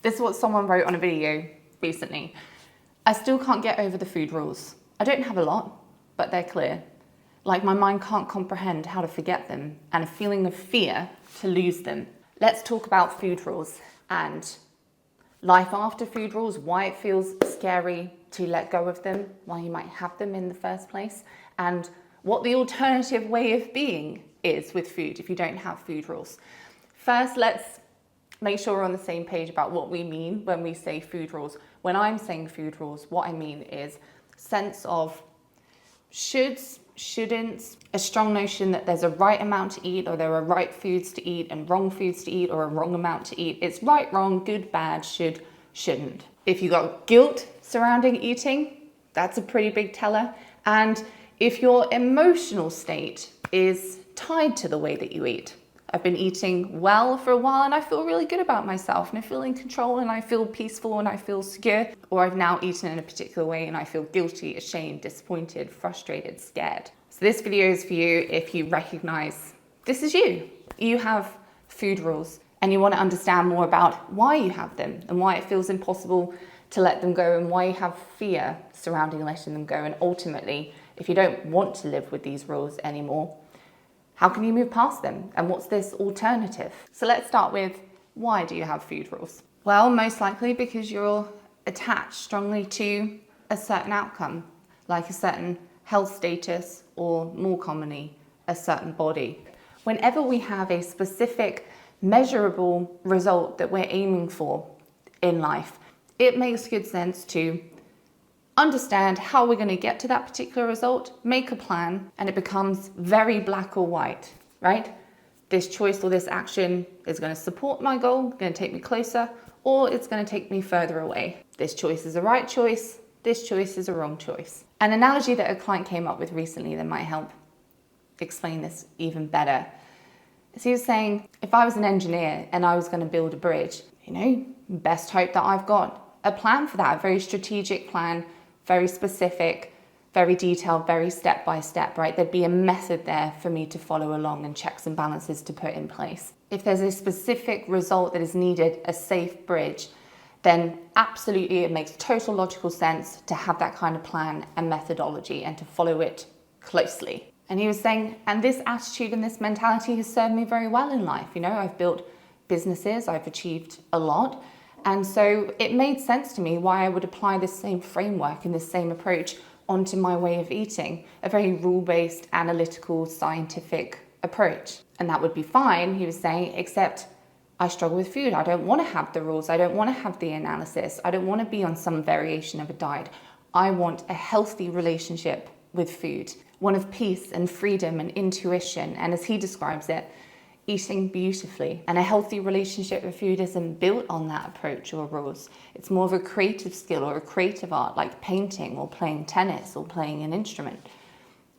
This is what someone wrote on a video recently. I still can't get over the food rules. I don't have a lot, but they're clear. Like my mind can't comprehend how to forget them and a feeling of fear to lose them. Let's talk about food rules and life after food rules, why it feels scary to let go of them, why you might have them in the first place, and what the alternative way of being is with food if you don't have food rules. First, let's make sure we're on the same page about what we mean when we say food rules. When I'm saying food rules, what I mean is sense of shoulds, shouldn'ts, a strong notion that there's a right amount to eat or there are right foods to eat and wrong foods to eat or a wrong amount to eat. It's right, wrong, good, bad, should, shouldn't. If you got guilt surrounding eating, that's a pretty big teller. And if your emotional state is tied to the way that you eat, I've been eating well for a while and I feel really good about myself and I feel in control and I feel peaceful and I feel secure, or I've now eaten in a particular way and I feel guilty, ashamed, disappointed, frustrated, scared. So this video is for you if you recognize this is you. You have food rules and you want to understand more about why you have them and why it feels impossible to let them go and why you have fear surrounding letting them go. And ultimately, if you don't want to live with these rules anymore, how can you move past them? And what's this alternative? So let's start with, why do you have food rules? Well, most likely because you're attached strongly to a certain outcome, like a certain health status, or more commonly, a certain body. Whenever we have a specific measurable result that we're aiming for in life, it makes good sense to understand how we're going to get to that particular result, make a plan, and it becomes very black or white, right? This choice or this action is going to support my goal, going to take me closer, or it's going to take me further away. This choice is a right choice, this choice is a wrong choice. An analogy that a client came up with recently that might help explain this even better is he was saying, if I was an engineer and I was going to build a bridge, best hope that I've got a plan for that, a very strategic plan, very specific, very detailed, very step by step, right? There'd be a method there for me to follow along and checks and balances to put in place. If there's a specific result that is needed, a safe bridge, then absolutely it makes total logical sense to have that kind of plan and methodology and to follow it closely. And he was saying, and this attitude and this mentality has served me very well in life. I've built businesses, I've achieved a lot. And so it made sense to me why I would apply this same framework and this same approach onto my way of eating, a very rule-based, analytical, scientific approach. And that would be fine, he was saying, except I struggle with food. I don't want to have the rules. I don't want to have the analysis. I don't want to be on some variation of a diet. I want a healthy relationship with food, one of peace and freedom and intuition. And as he describes it, eating beautifully. And a healthy relationship with food isn't built on that approach or rules. It's more of a creative skill or a creative art, like painting or playing tennis or playing an instrument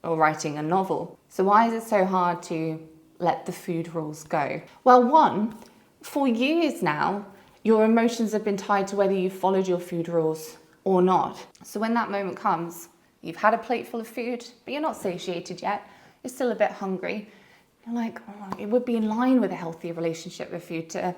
or writing a novel. So why is it so hard to let the food rules go? Well, one, for years now, your emotions have been tied to whether you've followed your food rules or not. So when that moment comes, you've had a plate full of food, but you're not satiated yet, you're still a bit hungry. You're like, it would be in line with a healthy relationship with food to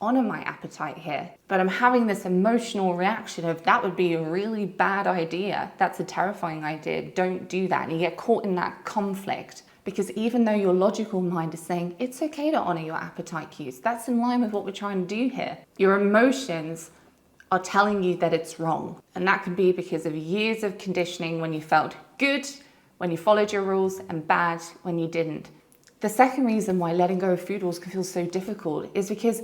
honor my appetite here. But I'm having this emotional reaction of that would be a really bad idea. That's a terrifying idea. Don't do that. And you get caught in that conflict because even though your logical mind is saying it's okay to honor your appetite cues, that's in line with what we're trying to do here. Your emotions are telling you that it's wrong. And that could be because of years of conditioning when you felt good, when you followed your rules, and bad when you didn't. The second reason why letting go of food rules can feel so difficult is because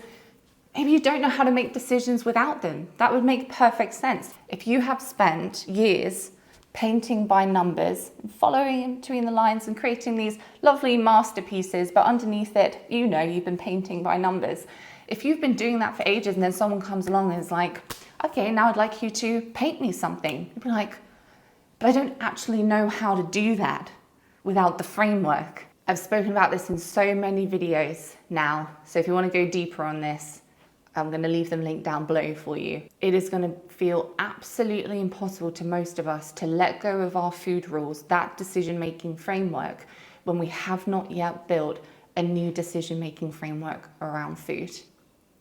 maybe you don't know how to make decisions without them. That would make perfect sense. If you have spent years painting by numbers, following in between the lines and creating these lovely masterpieces, but underneath it, you've been painting by numbers. If you've been doing that for ages and then someone comes along and is like, okay, now I'd like you to paint me something. You'd be like, but I don't actually know how to do that without the framework. I've spoken about this in so many videos now, so if you want to go deeper on this, I'm going to leave them linked down below for you. It is going to feel absolutely impossible to most of us to let go of our food rules, that decision-making framework, when we have not yet built a new decision-making framework around food.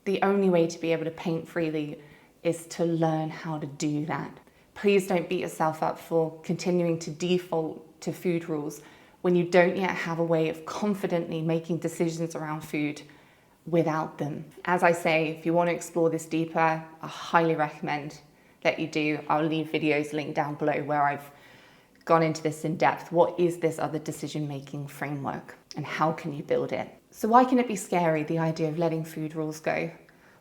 The only way to be able to paint freely is to learn how to do that. Please don't beat yourself up for continuing to default to food rules when you don't yet have a way of confidently making decisions around food without them. As I say, if you want to explore this deeper, I highly recommend that you do. I'll leave videos linked down below where I've gone into this in depth. What is this other decision-making framework and how can you build it? So why can it be scary, the idea of letting food rules go?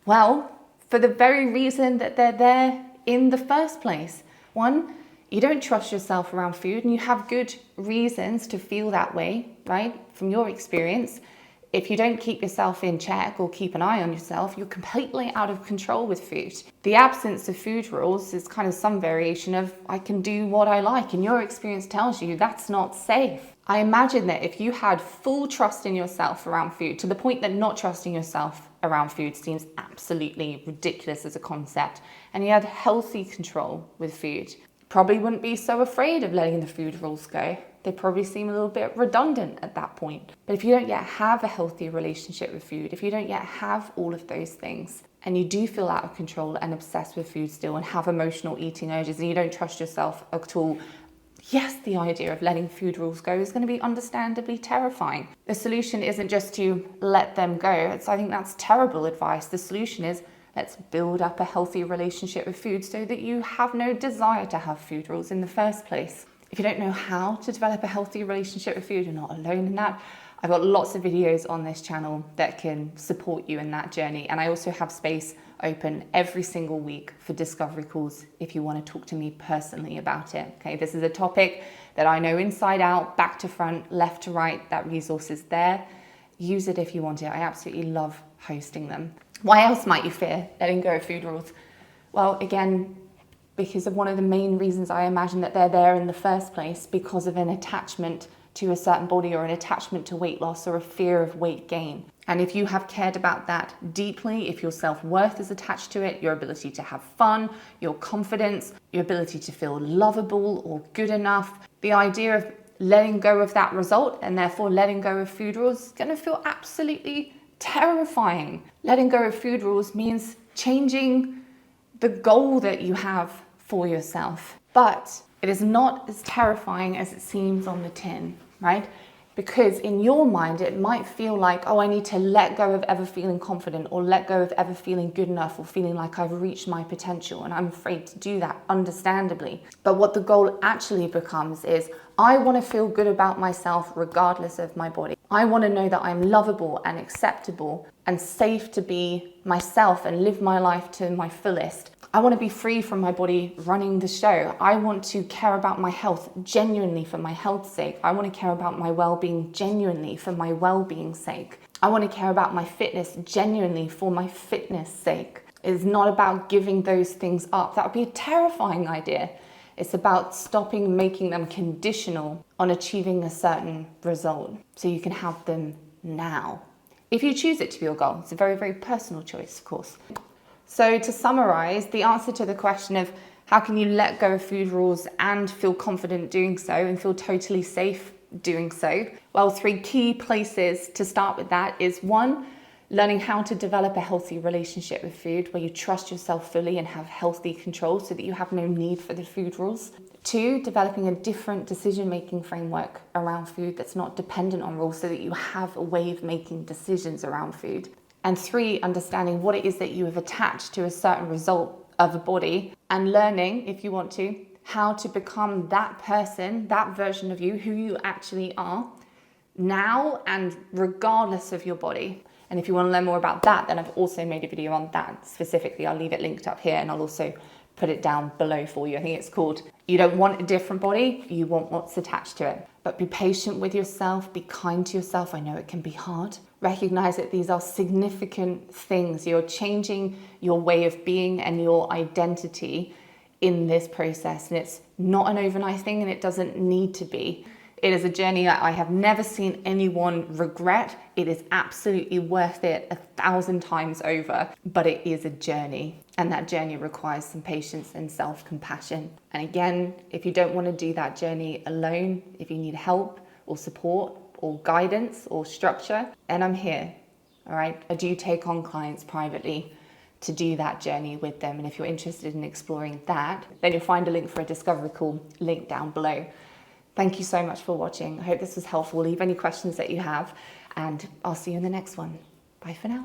Well, for the very reason that they're there in the first place. One, you don't trust yourself around food and you have good reasons to feel that way, right? From your experience, if you don't keep yourself in check or keep an eye on yourself, you're completely out of control with food. The absence of food rules is kind of some variation of I can do what I like, and your experience tells you that's not safe. I imagine that if you had full trust in yourself around food, to the point that not trusting yourself around food seems absolutely ridiculous as a concept, and you had healthy control with food, probably wouldn't be so afraid of letting the food rules go. They probably seem a little bit redundant at that point. But if you don't yet have a healthy relationship with food, if you don't yet have all of those things, and you do feel out of control and obsessed with food still and have emotional eating urges and you don't trust yourself at all, yes, the idea of letting food rules go is going to be understandably terrifying. The solution isn't just to let them go. I think that's terrible advice. The solution is let's build up a healthy relationship with food so that you have no desire to have food rules in the first place. If you don't know how to develop a healthy relationship with food, you're not alone in that. I've got lots of videos on this channel that can support you in that journey. And I also have space open every single week for discovery calls if you want to talk to me personally about it. Okay, this is a topic that I know inside out, back to front, left to right. That resource is there. Use it if you want it. I absolutely love hosting them. Why else might you fear letting go of food rules? Well, again, because of one of the main reasons I imagine that they're there in the first place, because of an attachment to a certain body or an attachment to weight loss or a fear of weight gain. And if you have cared about that deeply, if your self-worth is attached to it, your ability to have fun, your confidence, your ability to feel lovable or good enough, the idea of letting go of that result and therefore letting go of food rules is going to feel absolutely terrifying. Letting go of food rules means changing the goal that you have for yourself. But it is not as terrifying as it seems on the tin, right? Because in your mind, it might feel like, oh, I need to let go of ever feeling confident or let go of ever feeling good enough or feeling like I've reached my potential. And I'm afraid to do that, understandably. But what the goal actually becomes is, I want to feel good about myself regardless of my body. I want to know that I'm lovable and acceptable and safe to be myself and live my life to my fullest. I want to be free from my body running the show. I want to care about my health genuinely for my health's sake. I want to care about my well-being genuinely for my well-being's sake. I want to care about my fitness genuinely for my fitness' sake. It's not about giving those things up. That would be a terrifying idea. It's about stopping making them conditional on achieving a certain result so you can have them now. If you choose it to be your goal, it's a very, very personal choice, of course. So to summarize, the answer to the question of how can you let go of food rules and feel confident doing so and feel totally safe doing so? Well, 3 key places to start with that is 1, learning how to develop a healthy relationship with food where you trust yourself fully and have healthy control so that you have no need for the food rules. 2, developing a different decision-making framework around food that's not dependent on rules so that you have a way of making decisions around food. And 3, understanding what it is that you have attached to a certain result of a body and learning, if you want to, how to become that person, that version of you, who you actually are now and regardless of your body. And if you want to learn more about that, then I've also made a video on that specifically. I'll leave it linked up here and I'll also put it down below for you. I think it's called You Don't Want a Different Body, You Want What's Attached to It. But be patient with yourself, be kind to yourself. I know it can be hard. Recognize that these are significant things. You're changing your way of being and your identity in this process. And it's not an overnight thing and it doesn't need to be. It is a journey that I have never seen anyone regret. It is absolutely worth it 1,000 times over, but it is a journey. And that journey requires some patience and self-compassion. And again, if you don't want to do that journey alone, if you need help or support or guidance or structure, then I'm here. all right? I do take on clients privately to do that journey with them. And if you're interested in exploring that, then you'll find a link for a discovery call link down below. Thank you so much for watching. I hope this was helpful. Leave any questions that you have, and I'll see you in the next one. Bye for now.